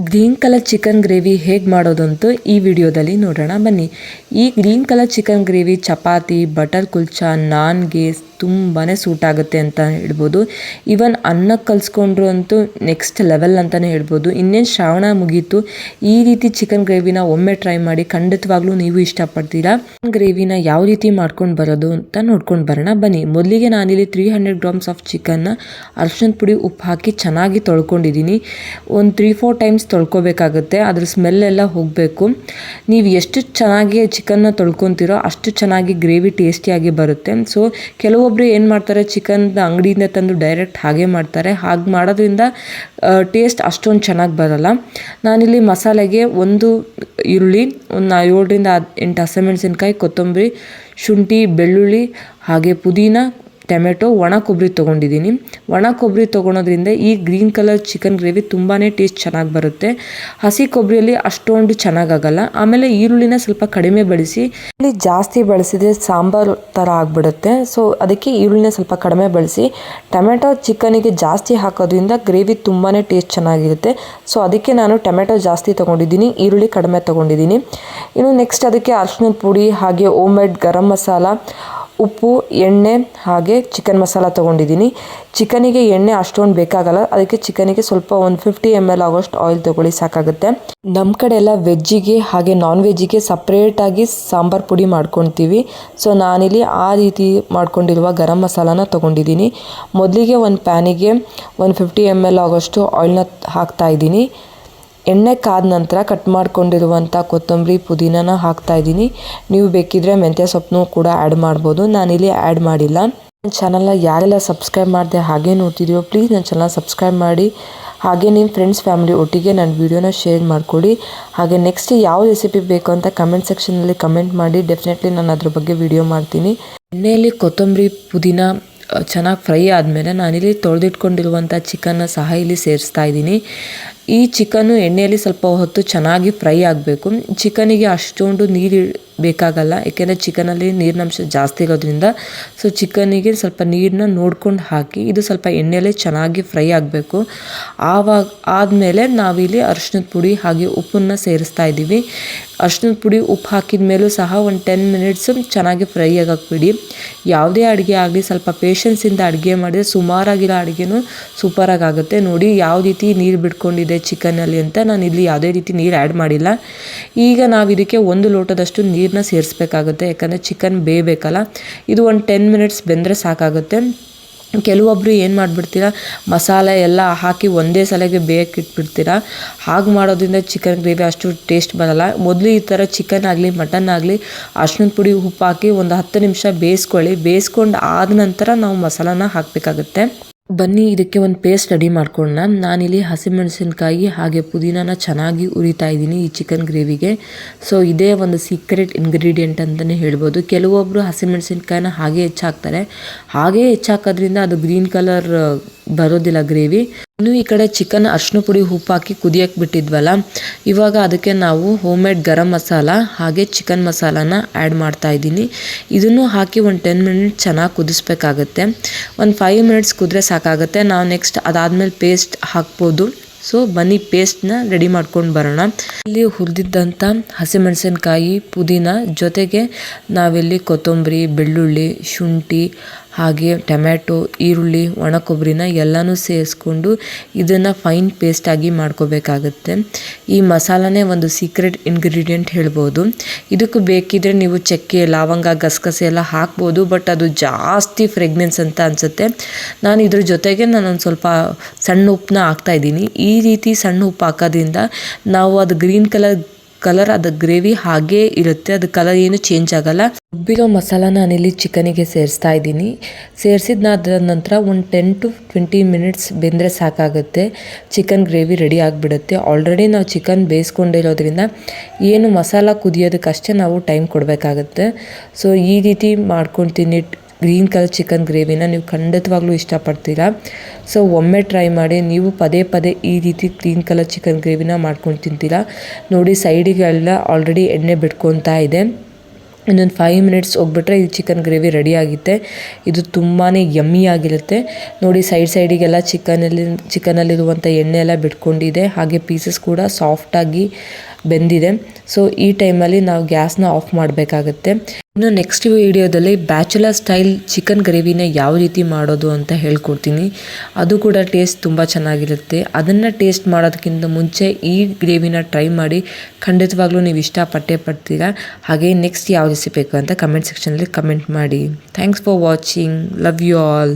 Green colour chicken gravy ಹೇಗೆ ಮಾಡೋದಂತೂ ಈ ವಿಡಿಯೋದಲ್ಲಿ ನೋಡೋಣ ಬನ್ನಿ. ಈ green colour chicken gravy chapati, butter kulcha, ನಾನ್ಗೆ ತುಂಬಾ ಸೂಟ್ ಆಗುತ್ತೆ ಅಂತ ಹೇಳ್ಬೋದು. ಈವನ್ ಅನ್ನಕ್ಕೆ ಕಲಿಸ್ಕೊಂಡ್ರು ಅಂತೂ ನೆಕ್ಸ್ಟ್ ಲೆವೆಲ್ ಅಂತಲೇ ಹೇಳ್ಬೋದು. ಇನ್ನೇನು ಶ್ರಾವಣ ಮುಗೀತು, ಈ ರೀತಿ ಚಿಕನ್ ಗ್ರೇವಿನ ಒಮ್ಮೆ ಟ್ರೈ ಮಾಡಿ, ಖಂಡಿತವಾಗ್ಲೂ ನೀವು ಇಷ್ಟಪಡ್ತೀರಾ. ಗ್ರೇವಿನ ಯಾವ ರೀತಿ ಮಾಡ್ಕೊಂಡು ಬರೋದು ಅಂತ ನೋಡ್ಕೊಂಡು ಬರೋಣ ಬನ್ನಿ. ಮೊದಲಿಗೆ ನಾನಿಲ್ಲಿ 300 ಗ್ರಾಮ್ಸ್ ಆಫ್ ಚಿಕನ್ನ ಅರಿಶಿಣದ ಪುಡಿ, ಉಪ್ಪು ಹಾಕಿ ಚೆನ್ನಾಗಿ ತೊಳ್ಕೊಂಡಿದ್ದೀನಿ. ಒಂದು 3-4 ಟೈಮ್ಸ್ ತೊಳ್ಕೊಬೇಕಾಗುತ್ತೆ, ಅದ್ರ ಸ್ಮೆಲ್ ಎಲ್ಲ ಹೋಗಬೇಕು. ನೀವು ಎಷ್ಟು ಚೆನ್ನಾಗಿ ಚಿಕನ್ನ ತೊಳ್ಕೊತೀರೋ ಅಷ್ಟು ಚೆನ್ನಾಗಿ ಗ್ರೇವಿ ಟೇಸ್ಟಿಯಾಗಿ ಬರುತ್ತೆ. ಸೊ ಕೆಲವೊಬ್ಬರು ಏನು ಮಾಡ್ತಾರೆ, ಚಿಕನ್ ಅಂಗಡಿಯಿಂದ ತಂದು ಡೈರೆಕ್ಟ್ ಹಾಗೆ ಮಾಡ್ತಾರೆ. ಹಾಗೆ ಮಾಡೋದ್ರಿಂದ ಟೇಸ್ಟ್ ಅಷ್ಟೊಂದು ಚೆನ್ನಾಗಿ ಬರೋಲ್ಲ. ನಾನಿಲ್ಲಿ ಮಸಾಲೆಗೆ ಒಂದು ಈರುಳ್ಳಿ, ಒಂದು 7ರಿಂದ 8 ಹಸಿಮೆಣಸಿನ್ಕಾಯಿ, ಕೊತ್ತಂಬರಿ, ಶುಂಠಿ, ಬೆಳ್ಳುಳ್ಳಿ, ಹಾಗೆ ಪುದೀನ, ಟೊಮೆಟೊ, ಒಣ ಕೊಬ್ಬರಿ ತೊಗೊಂಡಿದ್ದೀನಿ. ಒಣ ಕೊಬ್ಬರಿ ತೊಗೊಳೋದ್ರಿಂದ ಈ ಗ್ರೀನ್ ಕಲರ್ ಚಿಕನ್ ಗ್ರೇವಿ ತುಂಬಾ ಟೇಸ್ಟ್ ಚೆನ್ನಾಗಿ ಬರುತ್ತೆ. ಹಸಿ ಕೊಬ್ಬರಿಯಲ್ಲಿ ಅಷ್ಟೊಂದು ಚೆನ್ನಾಗಾಗಲ್ಲ. ಆಮೇಲೆ ಈರುಳ್ಳಿನ ಸ್ವಲ್ಪ ಕಡಿಮೆ ಬಳಸಿ, ಇಲ್ಲಿ ಜಾಸ್ತಿ ಬಳಸಿದ್ರೆ ಸಾಂಬಾರು ಥರ ಆಗಿಬಿಡುತ್ತೆ. ಸೊ ಅದಕ್ಕೆ ಈರುಳ್ಳಿನ ಸ್ವಲ್ಪ ಕಡಿಮೆ ಬಳಸಿ. ಟೊಮೆಟೊ ಚಿಕನಿಗೆ ಜಾಸ್ತಿ ಹಾಕೋದ್ರಿಂದ ಗ್ರೇವಿ ತುಂಬಾ ಟೇಸ್ಟ್ ಚೆನ್ನಾಗಿರುತ್ತೆ. ಸೊ ಅದಕ್ಕೆ ನಾನು ಟೊಮೆಟೊ ಜಾಸ್ತಿ ತೊಗೊಂಡಿದ್ದೀನಿ, ಈರುಳ್ಳಿ ಕಡಿಮೆ ತೊಗೊಂಡಿದ್ದೀನಿ. ಇನ್ನು ನೆಕ್ಸ್ಟ್ ಅದಕ್ಕೆ ಅರಿಶಿಣದ ಪುಡಿ, ಹಾಗೆ ಹೋಮ್-ಮೇಡ್ ಗರಂ ಮಸಾಲ, ಉಪ್ಪು, ಎಣ್ಣೆ, ಹಾಗೆ ಚಿಕನ್ ಮಸಾಲ ತೊಗೊಂಡಿದ್ದೀನಿ. ಚಿಕನಿಗೆ ಎಣ್ಣೆ ಅಷ್ಟೊಂದು ಬೇಕಾಗಲ್ಲ, ಅದಕ್ಕೆ ಚಿಕನಿಗೆ ಸ್ವಲ್ಪ ಒಂದು 50 ml ಆಗೋಷ್ಟು ಆಯಿಲ್ ತೊಗೊಳ್ಳಿ, ಸಾಕಾಗುತ್ತೆ. ನಮ್ಮ ಕಡೆ ಎಲ್ಲ ವೆಜ್ಜಿಗೆ ಹಾಗೆ ನಾನ್ ವೆಜ್ಜಿಗೆ ಸಪ್ರೇಟಾಗಿ ಸಾಂಬಾರು ಪುಡಿ ಮಾಡ್ಕೊತೀವಿ. ಸೊ ನಾನಿಲ್ಲಿ ಆ ರೀತಿ ಮಾಡ್ಕೊಂಡಿರುವ ಗರಂ ಮಸಾಲಾನ ತೊಗೊಂಡಿದ್ದೀನಿ. ಮೊದಲಿಗೆ ಒಂದು ಪ್ಯಾನಿಗೆ ಒಂದು 50 ml ಆಗೋಷ್ಟು ಆಯಿಲ್ನ ಹಾಕ್ತಾಯಿದ್ದೀನಿ. ಎಣ್ಣೆ ಕಾದ ನಂತರ ಕಟ್ ಮಾಡ್ಕೊಂಡಿರುವಂಥ ಕೊತ್ತಂಬರಿ, ಪುದೀನನ ಹಾಕ್ತಾಯಿದ್ದೀನಿ. ನೀವು ಬೇಕಿದ್ರೆ ಮೆಂತ್ಯ ಸೊಪ್ಪನ್ನು ಕೂಡ ಆ್ಯಡ್ ಮಾಡ್ಬೋದು. ನಾನಿಲ್ಲಿ ಆ್ಯಡ್ ಮಾಡಿಲ್ಲ. ನನ್ನ ಚಾನಲ್ನ ಯಾರೆಲ್ಲ ಸಬ್ಸ್ಕ್ರೈಬ್ ಮಾಡಿದೆ ಹಾಗೆ ನೋಡ್ತಿದ್ದೀವೋ ಪ್ಲೀಸ್ ನನ್ನ ಚಾನಲ್ ಸಬ್ಸ್ಕ್ರೈಬ್ ಮಾಡಿ. ಹಾಗೆ ನಿಮ್ಮ ಫ್ರೆಂಡ್ಸ್, ಫ್ಯಾಮಿಲಿ ಒಟ್ಟಿಗೆ ನನ್ನ ವೀಡಿಯೋನ ಶೇರ್ ಮಾಡಿಕೊಡಿ. ಹಾಗೆ ನೆಕ್ಸ್ಟ್ ಯಾವ ರೆಸಿಪಿ ಬೇಕು ಅಂತ ಕಮೆಂಟ್ ಸೆಕ್ಷನಲ್ಲಿ ಕಮೆಂಟ್ ಮಾಡಿ. ಡೆಫಿನೆಟ್ಲಿ ನಾನು ಅದ್ರ ಬಗ್ಗೆ ವಿಡಿಯೋ ಮಾಡ್ತೀನಿ. ಎಣ್ಣೆಯಲ್ಲಿ ಕೊತ್ತಂಬರಿ, ಪುದೀನ ಚೆನ್ನಾಗಿ ಫ್ರೈ ಆದಮೇಲೆ ನಾನಿಲ್ಲಿ ತೊಳೆದಿಟ್ಕೊಂಡಿರುವಂಥ ಚಿಕನ್ನ ಸಹ ಇಲ್ಲಿ ಸೇರಿಸ್ತಾ ಇದ್ದೀನಿ. ಈ ಚಿಕನ್ನು ಎಣ್ಣೆಯಲ್ಲಿ ಸ್ವಲ್ಪ ಹೊತ್ತು ಚೆನ್ನಾಗಿ ಫ್ರೈ ಆಗಬೇಕು. ಚಿಕನಿಗೆ ಅಷ್ಟೊಂದು ನೀರು ಬೇಕಾಗಲ್ಲ, ಏಕೆಂದರೆ ಚಿಕನಲ್ಲಿ ನೀರಿನಂಶ ಜಾಸ್ತಿ ಇರೋದ್ರಿಂದ. ಸೊ ಚಿಕನಿಗೆ ಸ್ವಲ್ಪ ನೀರನ್ನ ನೋಡ್ಕೊಂಡು ಹಾಕಿ, ಇದು ಸ್ವಲ್ಪ ಎಣ್ಣೆಯಲ್ಲೇ ಚೆನ್ನಾಗಿ ಫ್ರೈ ಆಗಬೇಕು. ಆವಾಗ ಆದಮೇಲೆ ನಾವಿಲ್ಲಿ ಅರಿಶಿಣದ ಪುಡಿ ಹಾಗೆ ಉಪ್ಪನ್ನು ಸೇರಿಸ್ತಾ ಇದ್ದೀವಿ. ಅರಿಶಿಣದ ಪುಡಿ, ಉಪ್ಪು ಹಾಕಿದ ಮೇಲೂ ಸಹ ಒಂದು 10 ಮಿನಿಟ್ಸು ಚೆನ್ನಾಗಿ ಫ್ರೈ ಆಗಕ್ಕೆ ಯಾವುದೇ ಅಡುಗೆ ಆಗಲಿ ಸ್ವಲ್ಪ ಪೇಷನ್ಸಿಂದ ಅಡುಗೆ ಮಾಡಿದರೆ ಸುಮಾರಾಗಿರೋ ಅಡುಗೆನೂ ಸೂಪರಾಗಿ ಆಗುತ್ತೆ. ನೋಡಿ ಯಾವ ರೀತಿ ನೀರು ಬಿಟ್ಕೊಂಡಿದೆ ಚಿಕನಲ್ಲಿ ಅಂತ. ನಾನು ಇಲ್ಲಿ ಯಾವುದೇ ರೀತಿ ನೀರು ಆ್ಯಡ್ ಮಾಡಿಲ್ಲ. ಈಗ ನಾವು ಇದಕ್ಕೆ 1 ಲೋಟದಷ್ಟು ನೀರನ್ನ ಸೇರಿಸ್ಬೇಕಾಗುತ್ತೆ, ಯಾಕಂದರೆ ಚಿಕನ್ ಬೇಯಬೇಕಲ್ಲ. ಇದು ಒಂದು 10 ಮಿನಿಟ್ಸ್ ಬೆಂದರೆ ಸಾಕಾಗುತ್ತೆ. ಕೆಲವೊಬ್ಬರು ಏನು ಮಾಡಿಬಿಡ್ತೀರಾ, ಮಸಾಲೆ ಎಲ್ಲ ಹಾಕಿ ಒಂದೇ ಸಲಗೆ ಬೇಯಕ್ಕೆ ಇಟ್ಬಿಡ್ತೀರಾ. ಹಾಗೆ ಮಾಡೋದ್ರಿಂದ ಚಿಕನ್ ಗ್ರೇವಿ ಅಷ್ಟು ಟೇಸ್ಟ್ ಬರೋಲ್ಲ. ಮೊದಲು ಈ ಥರ ಚಿಕನ್ ಆಗಲಿ ಮಟನ್ ಆಗಲಿ ಅರಿಶಿಣದ ಪುಡಿ, ಉಪ್ಪು ಹಾಕಿ ಒಂದು 10 ನಿಮಿಷ ಬೇಯಿಸ್ಕೊಳ್ಳಿ. ಬೇಯಿಸ್ಕೊಂಡು ಆದ ನಂತರ ನಾವು ಮಸಾಲಾನ ಹಾಕಬೇಕಾಗುತ್ತೆ. ಬನ್ನಿ ಇದಕ್ಕೆ ಒಂದು ಪೇಸ್ಟ್ ರೆಡಿ ಮಾಡ್ಕೊಳ್ಳೋಣ. ನಾನಿಲ್ಲಿ ಹಸಿಮೆಣಸಿನ್ಕಾಯಿ ಹಾಗೆ ಪುದೀನಾನ ಚೆನ್ನಾಗಿ ಉರಿತಾ ಇದ್ದೀನಿ ಈ ಚಿಕನ್ ಗ್ರೇವಿಗೆ. ಸೊ ಇದೇ ಒಂದು ಸೀಕ್ರೆಟ್ ಇಂಗ್ರೀಡಿಯೆಂಟ್ ಅಂತಲೇ ಹೇಳ್ಬೋದು. ಕೆಲವೊಬ್ಬರು ಹಸಿಮೆಣಸಿನ್ಕಾಯಿನ ಹಾಗೆ ಹೆಚ್ಚಾಕ್ತಾರೆ. ಹಾಗೇ ಹೆಚ್ಚಾಕೋದ್ರಿಂದ ಅದು ಗ್ರೀನ್ ಕಲರ್ ಬರೋದಿಲ್ಲ ಗ್ರೇವಿ. ಇನ್ನು ಈ ಕಡೆ ಚಿಕನ್ ಅರಿಶಿನ ಪುಡಿ, ಉಪ್ಪು ಹಾಕಿ ಕುದಿಯಕ್ಕೆ ಬಿಟ್ಟಿದ್ವಲ್ಲ, ಇವಾಗ ಅದಕ್ಕೆ ನಾವು ಹೋಮ್-ಮೇಡ್ ಗರಂ ಮಸಾಲ ಹಾಗೆ ಚಿಕನ್ ಮಸಾಲಾನ ಆ್ಯಡ್ ಮಾಡ್ತಾ ಇದ್ದೀನಿ. ಇದನ್ನು ಹಾಕಿ ಒಂದು 10 ಮಿನಿಟ್ಸ್ ಚೆನ್ನಾಗಿ ಕುದಿಸ್ಬೇಕಾಗತ್ತೆ. ಒಂದು 5 ಮಿನಿಟ್ಸ್ ಕುದ್ರೆ ಸಾಕಾಗುತ್ತೆ. ನಾವು ನೆಕ್ಸ್ಟ್ ಅದಾದಮೇಲೆ ಪೇಸ್ಟ್ ಹಾಕ್ಬೋದು. ಸೊ ಬನ್ನಿ ಪೇಸ್ಟ್ನ ರೆಡಿ ಮಾಡ್ಕೊಂಡು ಬರೋಣ. ಇಲ್ಲಿ ಹುರಿದಿದ್ದಂಥ ಹಸಿಮೆಣಸಿನ್ಕಾಯಿ, ಪುದೀನ ಜೊತೆಗೆ ನಾವಿಲ್ಲಿ ಕೊತ್ತಂಬರಿ, ಬೆಳ್ಳುಳ್ಳಿ, ಶುಂಠಿ ಹಾಗೆ ಟೊಮ್ಯಾಟೊ, ಈರುಳ್ಳಿ, ಒಣ ಕೊಬ್ಬರಿನ ಎಲ್ಲನೂ ಸೇರಿಸ್ಕೊಂಡು ಇದನ್ನು ಫೈನ್ ಪೇಸ್ಟಾಗಿ ಮಾಡ್ಕೋಬೇಕಾಗುತ್ತೆ. ಈ ಮಸಾಲನೇ ಒಂದು ಸೀಕ್ರೆಟ್ ಇಂಗ್ರೀಡಿಯೆಂಟ್ ಹೇಳ್ಬೋದು. ಇದಕ್ಕೂ ಬೇಕಿದ್ರೆ ನೀವು ಚಕ್ಕೆ, ಲವಂಗ, ಗಸಗಸೆ ಎಲ್ಲ ಹಾಕ್ಬೋದು, ಬಟ್ ಅದು ಜಾಸ್ತಿ ಫ್ರೆಗ್ನೆನ್ಸ್ ಅಂತ ಅನಿಸುತ್ತೆ. ನಾನು ಇದ್ರ ಜೊತೆಗೆ ನಾನೊಂದು ಸ್ವಲ್ಪ ಸಣ್ಣ ಉಪ್ಪನ್ನ ಹಾಕ್ತಾಯಿದ್ದೀನಿ. ಈ ರೀತಿ ಸಣ್ಣ ಉಪ್ಪು ಹಾಕೋದ್ರಿಂದ ನಾವು ಅದು ಗ್ರೀನ್ ಕಲರ್ ಅದು ಗ್ರೇವಿ ಹಾಗೇ ಇರುತ್ತೆ, ಅದು ಕಲರ್ ಏನು ಚೇಂಜ್ ಆಗಲ್ಲ. ರುಬ್ಬಿರೋ ಮಸಾಲ ನಾನಿಲ್ಲಿ ಚಿಕನಿಗೆ ಸೇರಿಸ್ತಾ ಇದ್ದೀನಿ. ಸೇರಿಸಿದ ನಂತರ ಒಂದು 10 to 20 ಮಿನಿಟ್ಸ್ ಬೆಂದರೆ ಸಾಕಾಗುತ್ತೆ. ಚಿಕನ್ ಗ್ರೇವಿ ರೆಡಿ ಆಗಿಬಿಡುತ್ತೆ. ಆಲ್ರೆಡಿ ನಾವು ಚಿಕನ್ ಬೇಯಿಸ್ಕೊಂಡಿರೋದ್ರಿಂದ ಏನು ಮಸಾಲ ಕುದಿಯೋದಕ್ಕಷ್ಟೇ ನಾವು ಟೈಮ್ ಕೊಡಬೇಕಾಗುತ್ತೆ. ಸೊ ಈ ರೀತಿ ಮಾಡ್ಕೊತೀನಿ ಗ್ರೀನ್ ಕಲರ್ ಚಿಕನ್ ಗ್ರೇವಿನ. ನೀವು ಖಂಡಿತವಾಗ್ಲೂ ಇಷ್ಟಪಡ್ತೀರಾ. ಸೊ ಒಮ್ಮೆ ಟ್ರೈ ಮಾಡಿ. ನೀವು ಪದೇ ಪದೇ ಈ ರೀತಿ ಗ್ರೀನ್ ಕಲರ್ ಚಿಕನ್ ಗ್ರೇವಿನ ಮಾಡ್ಕೊಂಡು ತಿಂತೀರಾ. ನೋಡಿ ಸೈಡಿಗೆಲ್ಲ ಆಲ್ರೆಡಿ ಎಣ್ಣೆ ಬಿಟ್ಕೊತಾ ಇದೆ. ಇನ್ನೊಂದು 5 ಮಿನಿಟ್ಸ್ ಹೋಗ್ಬಿಟ್ರೆ ಇದು ಚಿಕನ್ ಗ್ರೇವಿ ರೆಡಿ ಆಗುತ್ತೆ. ಇದು ತುಂಬಾ ಯಮ್ಮಿ ಆಗಿರುತ್ತೆ. ನೋಡಿ ಸೈಡಿಗೆಲ್ಲ ಚಿಕನಲ್ಲಿರುವಂಥ ಎಣ್ಣೆ ಎಲ್ಲ ಬಿಟ್ಕೊಂಡಿದೆ. ಹಾಗೆ ಪೀಸಸ್ ಕೂಡ ಸಾಫ್ಟಾಗಿ ಬೆಂದಿದೆ. ಸೊ ಈ ಟೈಮಲ್ಲಿ ನಾವು ಗ್ಯಾಸ್ನ ಆಫ್ ಮಾಡಬೇಕಾಗತ್ತೆ. ಇನ್ನು ನೆಕ್ಸ್ಟ್ ವಿಡಿಯೋದಲ್ಲಿ ಬ್ಯಾಚುಲರ್ ಸ್ಟೈಲ್ ಚಿಕನ್ ಗ್ರೇವಿನ ಯಾವ ರೀತಿ ಮಾಡೋದು ಅಂತ ಹೇಳ್ಕೊಡ್ತೀನಿ. ಅದು ಕೂಡ ಟೇಸ್ಟ್ ತುಂಬ ಚೆನ್ನಾಗಿರುತ್ತೆ. ಅದನ್ನು ಟೇಸ್ಟ್ ಮಾಡೋದಕ್ಕಿಂತ ಮುಂಚೆ ಈ ಗ್ರೇವಿನ ಟ್ರೈ ಮಾಡಿ, ಖಂಡಿತವಾಗ್ಲೂ ನೀವು ಇಷ್ಟಪಟ್ಟೇ ಪಡ್ತೀರಾ. ಹಾಗೆ ನೆಕ್ಸ್ಟ್ ಯಾವ ರೆಸಿಪಿ ಬೇಕು ಅಂತ ಕಮೆಂಟ್ ಸೆಕ್ಷನಲ್ಲಿ ಕಮೆಂಟ್ ಮಾಡಿ. Thanks for watching. Love you all.